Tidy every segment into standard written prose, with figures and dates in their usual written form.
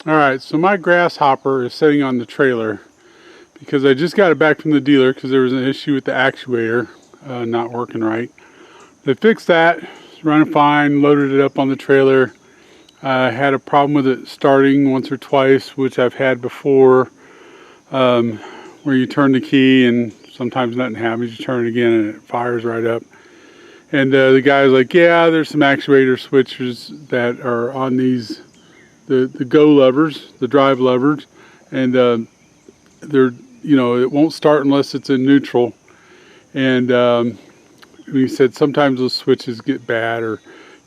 Alright, so my Grasshopper is sitting on the trailer because I just got it back from the dealer because there was an issue with the actuator not working right. They fixed that, it's running fine, loaded it up on the trailer. I had a problem with it starting once or twice, which I've had before, where you turn the key and sometimes nothing happens. You turn it again and it fires right up. And the guy was like, yeah, there's some actuator switches that are on these the go levers, the drive levers, and they're, you know, it won't start unless it's in neutral. And he said sometimes those switches get bad or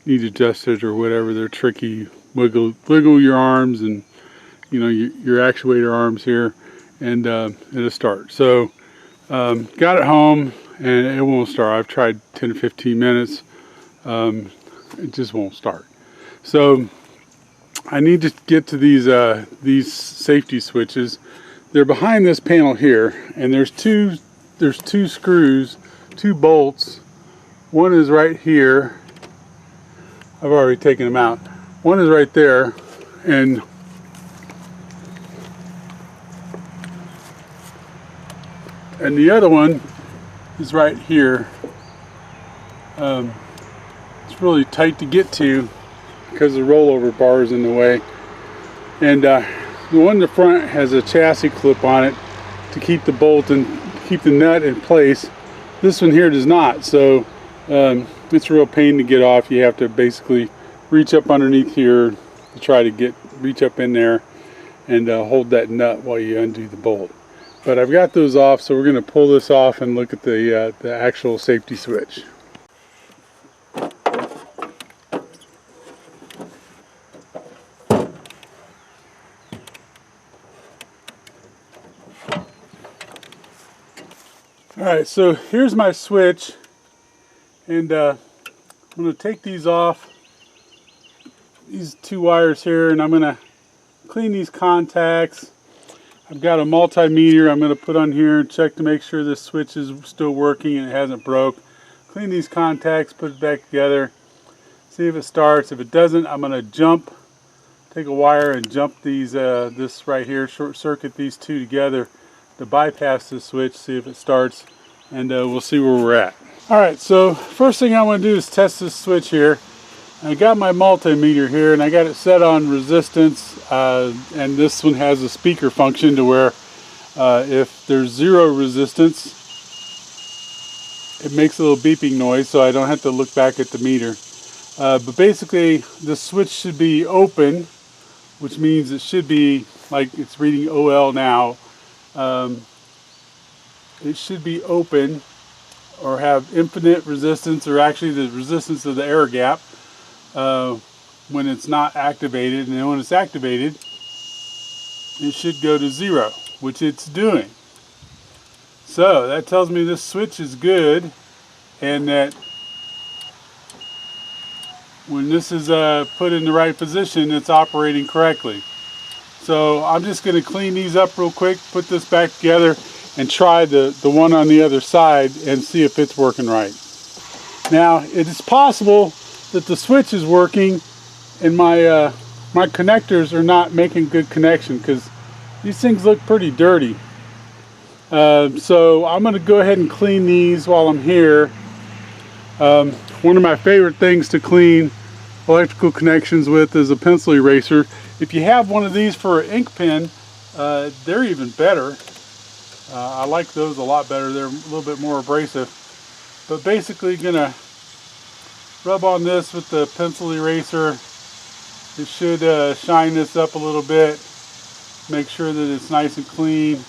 need adjusted or whatever. They're tricky. Wiggle your arms and, you know, your actuator arms here, and it'll start. So got it home and it won't start. I've tried 10 to 15 minutes. It just won't start. So I need to get to these safety switches. They're behind this panel here, and there's two screws, 2 bolts. One is right here. I've already taken them out. One is right there, and the other one is right here. It's really tight to get to because the rollover bar is in the way, and the one in the front has a chassis clip on it to keep the bolt and keep the nut in place. This one here does not, so it's a real pain to get off. You have to basically reach up underneath here to try to reach up in there and hold that nut while you undo the bolt. But I've got those off, so we're going to pull this off and look at the actual safety switch. Alright, so here's my switch, and I'm going to take these off, these 2 wires here, and I'm going to clean these contacts. I've got a multimeter I'm going to put on here and check to make sure this switch is still working and it hasn't broke. Clean these contacts, put it back together, see if it starts. If it doesn't, I'm going to take a wire and jump these, this right here, short circuit these 2 together to bypass this switch, see if it starts, and we'll see where we're at. Alright, so first thing I want to do is test this switch here. I got my multimeter here and I got it set on resistance, and this one has a speaker function to where if there's 0 resistance, it makes a little beeping noise, so I don't have to look back at the meter. But basically the switch should be open, which means it should be like it's reading OL now. It should be open or have infinite resistance, or actually the resistance of the air gap when it's not activated, and then when it's activated it should go to 0, which it's doing. So that tells me this switch is good, and that when this is put in the right position, it's operating correctly. So I'm just going to clean these up real quick, put this back together, and try the one on the other side and see if it's working right. Now, it is possible that the switch is working and my my connectors are not making good connection, because these things look pretty dirty. So I'm going to go ahead and clean these while I'm here. One of my favorite things to clean electrical connections with is a pencil eraser. If you have one of these for an ink pen, they're even better. I like those a lot better. They're a little bit more abrasive. But basically gonna rub on this with the pencil eraser. It should shine this up a little bit, make sure that it's nice and clean.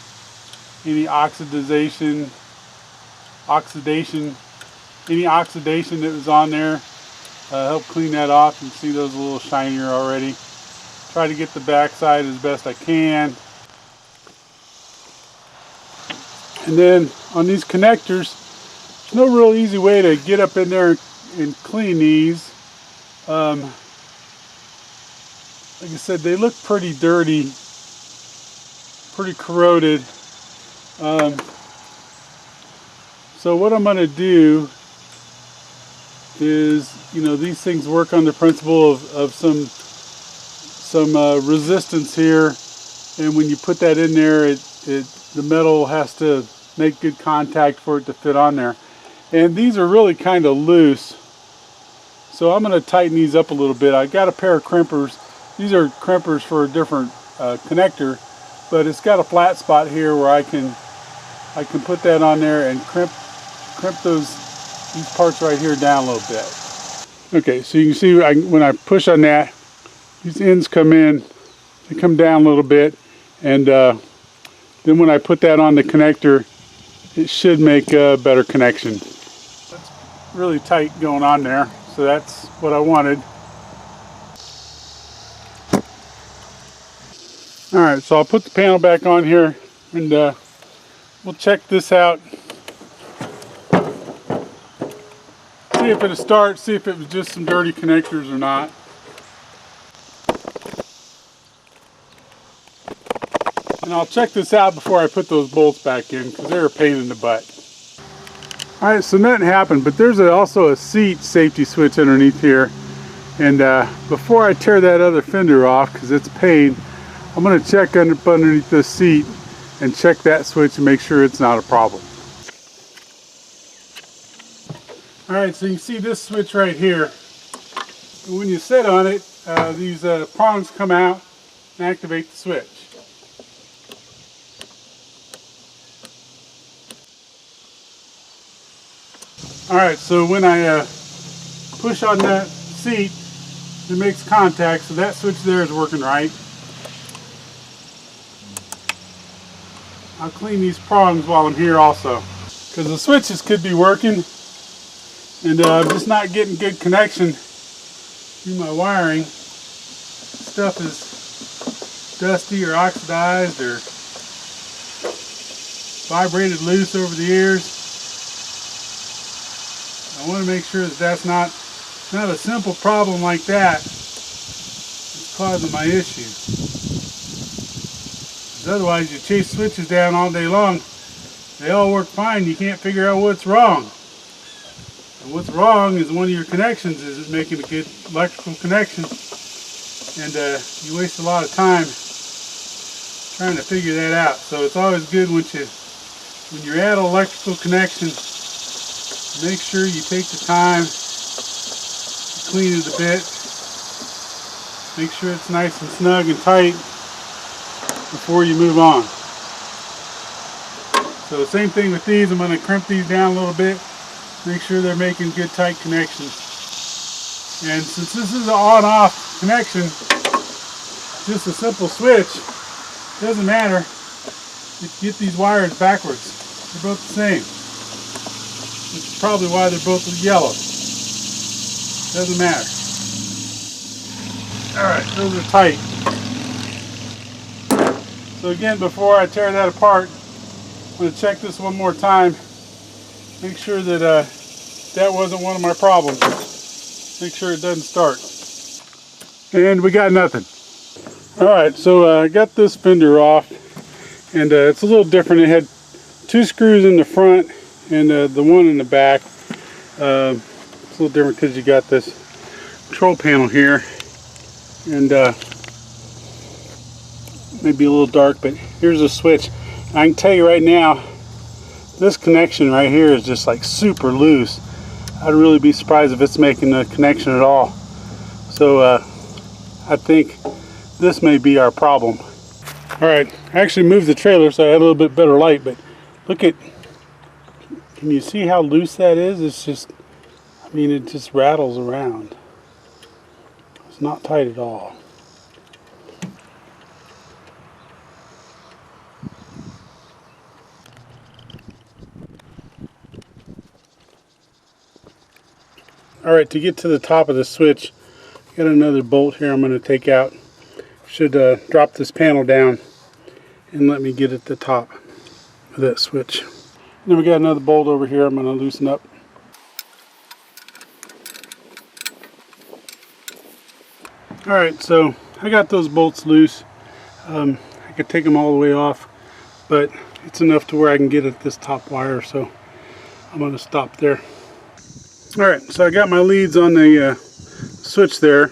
Any oxidation that was on there, help clean that off. You can see those a little shinier already. Try to get the back side as best I can. And then on these connectors, there's no real easy way to get up in there and clean these. Like I said, they look pretty dirty, pretty corroded. So what I'm going to do is, you know, these things work on the principle of some some resistance here, and when you put that in there, the metal has to make good contact for it to fit on there. And these are really kind of loose, so I'm going to tighten these up a little bit. I got a pair of crimpers. These are crimpers for a different connector, but it's got a flat spot here where I can put that on there and crimp these parts right here down a little bit. Okay, so you can see when I push on that, these ends come in, they come down a little bit, and then when I put that on the connector, it should make a better connection. That's really tight going on there, so that's what I wanted. Alright, so I'll put the panel back on here, and we'll check this out. See if it'll start, see if it was just some dirty connectors or not. And I'll check this out before I put those bolts back in, because they're a pain in the butt. Alright, so nothing happened, but there's also a seat safety switch underneath here. And before I tear that other fender off, because it's a pain, I'm going to check underneath this seat and check that switch and make sure it's not a problem. Alright, so you can see this switch right here. When you sit on it, these prongs come out and activate the switch. Alright, so when I push on that seat, it makes contact, so that switch there is working right. I'll clean these prongs while I'm here also, because the switches could be working and I'm just not getting good connection through my wiring. Stuff is dusty or oxidized or vibrated loose over the years. I want to make sure that that's not a simple problem like that that's causing my issue. Because otherwise you chase switches down all day long, they all work fine, you can't figure out what's wrong. And what's wrong is one of your connections isn't making a good electrical connection, and you waste a lot of time trying to figure that out. So it's always good when you're at an electrical connection, make sure you take the time to clean it a bit. Make sure it's nice and snug and tight before you move on. So same thing with these. I'm going to crimp these down a little bit. Make sure they're making good tight connections. And since this is an on-off connection, just a simple switch, doesn't matter if you get these wires backwards. They're both the same. Which is probably why they're both yellow. Doesn't matter. Alright, those are tight. So again, before I tear that apart, I'm going to check this one more time. Make sure that that wasn't one of my problems. Make sure it doesn't start. And we got nothing. Alright, so I got this fender off, and it's a little different. It had two screws in the front and the one in the back. It's a little different because you got this control panel here, and maybe a little dark, but here's a switch. I can tell you right now, this connection right here is just like super loose. I'd really be surprised if it's making a connection at all. So I think this may be our problem. Alright, I actually moved the trailer so I had a little bit better light, but look at, can you see how loose that is? It's just, I mean, it just rattles around. It's not tight at all. Alright, to get to the top of the switch, got another bolt here I'm going to take out. Should drop this panel down and let me get at the top of that switch. And then we got another bolt over here I'm going to loosen up. Alright, so I got those bolts loose. I could take them all the way off, but it's enough to where I can get at this top wire, so I'm going to stop there. Alright, so I got my leads on the switch there.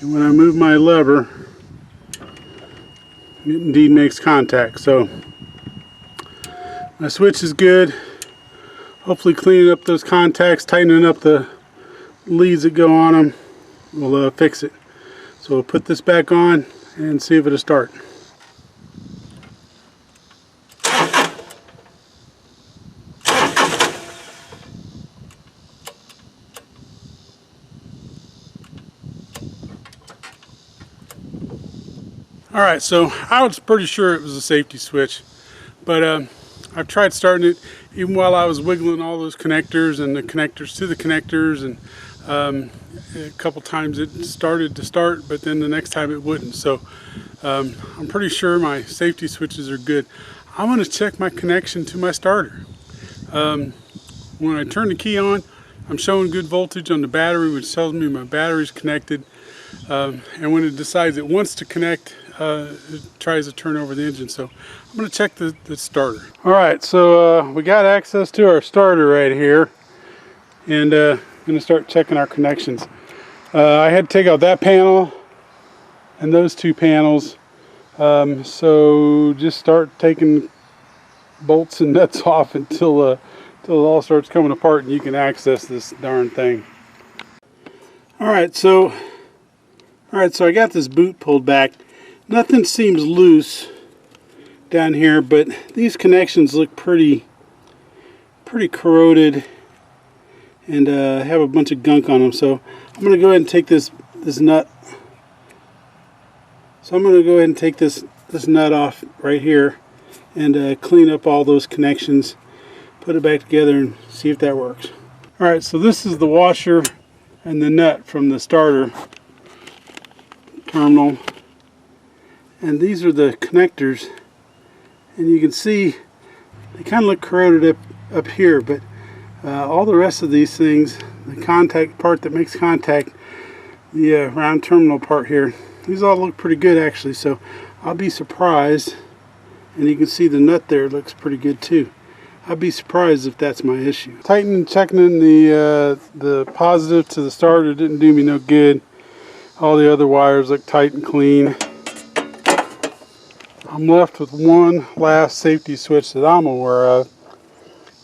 And when I move my lever, it indeed makes contact. So my switch is good. Hopefully cleaning up those contacts, tightening up the leads that go on them will fix it. So we'll put this back on and see if it'll start. Alright, so I was pretty sure it was a safety switch, but I've tried starting it even while I was wiggling all those connectors and the connectors to the connectors, and a couple times it started to start, but then the next time it wouldn't. So I'm pretty sure my safety switches are good. I'm going to check my connection to my starter. When I turn the key on, I'm showing good voltage on the battery, which tells me my battery's connected. And when it decides it wants to connect, it tries to turn over the engine. So I'm going to check the starter. Alright, so we got access to our starter right here, and I'm going to start checking our connections. I had to take out that panel and those two panels, so just start taking bolts and nuts off until it all starts coming apart and you can access this darn thing. Alright, so I got this boot pulled back. Nothing seems loose down here, but these connections look pretty corroded and have a bunch of gunk on them. So I'm going to go ahead and take this nut. So I'm going to go ahead and take this nut off right here and clean up all those connections, put it back together, and see if that works. Alright, so this is the washer and the nut from the starter terminal, and these are the connectors, and you can see they kind of look corroded up here, but all the rest of these things, the contact part that makes contact, the round terminal part here, these all look pretty good actually. So I'll be surprised, and you can see the nut there looks pretty good too. I'd be surprised if that's my issue. Tightening, checking the positive to the starter didn't do me no good. All the other wires look tight and clean. I'm left with one last safety switch that I'm aware of,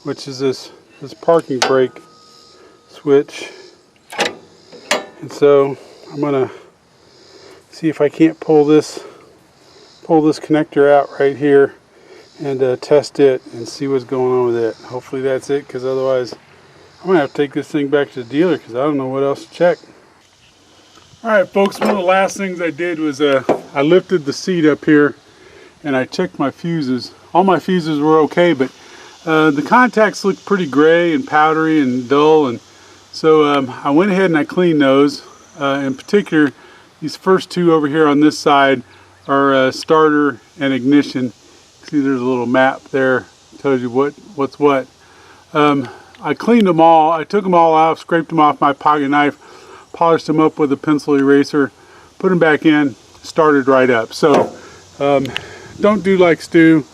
which is this parking brake switch. And so I'm gonna see if I can't pull this connector out right here and test it and see what's going on with it. Hopefully that's it, because otherwise I'm gonna have to take this thing back to the dealer because I don't know what else to check. Alright folks, one of the last things I did was I lifted the seat up here and I checked my fuses. All my fuses were okay, but the contacts looked pretty gray and powdery and dull, and so I went ahead and I cleaned those. In particular, these first two over here on this side are starter and ignition. See, there's a little map there, tells you what's what. I cleaned them all. I took them all out, scraped them off my pocket knife, polished them up with a pencil eraser, put them back in, started right up. So don't do like Stu.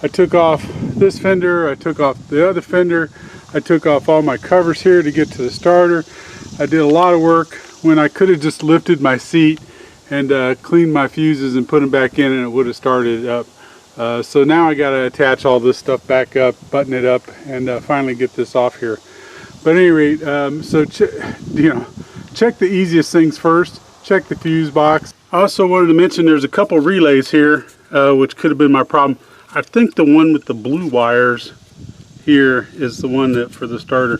I took off this fender, I took off the other fender, I took off all my covers here to get to the starter. I did a lot of work when I could have just lifted my seat and cleaned my fuses and put them back in, and it would have started up. So now I got to attach all this stuff back up, button it up, and finally get this off here. But at any rate, so check the easiest things first. Check the fuse box. I also wanted to mention there's a couple relays here, which could have been my problem. I think the one with the blue wires here is the one that for the starter.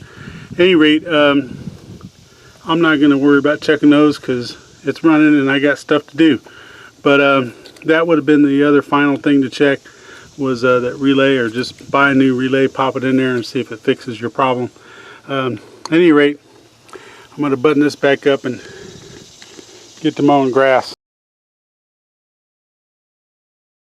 At any rate, I'm not going to worry about checking those because it's running and I got stuff to do. But that would have been the other final thing to check, was that relay, or just buy a new relay, pop it in there and see if it fixes your problem. At any rate, I'm going to button this back up and get to mowing grass.